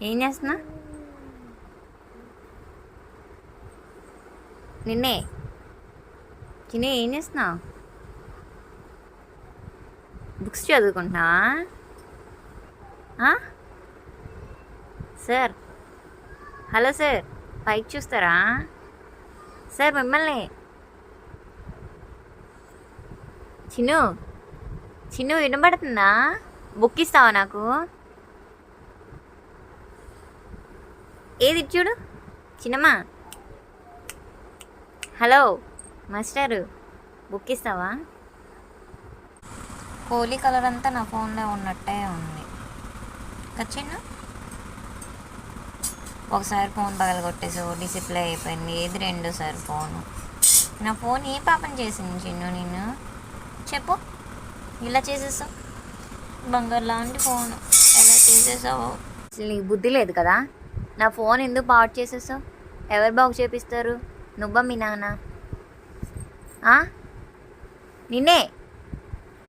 ఏం చేస్తున్నా? నిన్నే చిన్న ఏం చేస్తున్నావు? బుక్స్ చదువుకుంటున్నావా? సార్, హలో సార్, పైకి చూస్తారా సార్? మిమ్మల్ని చిన్ను చిన్ను వినబడుతుందా? బుక్ ఇస్తావా నాకు? ఏది చూడు చిన్నమ్మా. హలో మాస్టరు, బుక్ ఇస్తావా? హోలీ కలర్ అంతా నా ఫోన్లో ఉన్నట్టే ఉంది చిన్న. ఒకసారి ఫోన్ పగలగొట్టేసావు, డిసిప్లే అయిపోయింది. ఏది రెండోసారి ఫోను. నా ఫోన్ ఏ పాపం చేసింది చిన్ను నిన్ను? చెప్పు. ఇలా చేసేసావు, బంగారు లాంటి ఫోను ఎలా చేసేసావు? అసలు నీకు బుద్ధి లేదు కదా? నా ఫోన్ ఎందుకు పాడు చేసేసావు? ఎవరు బాగు చేపిస్తారు? నువ్వా మీ నాన్న? నిన్నే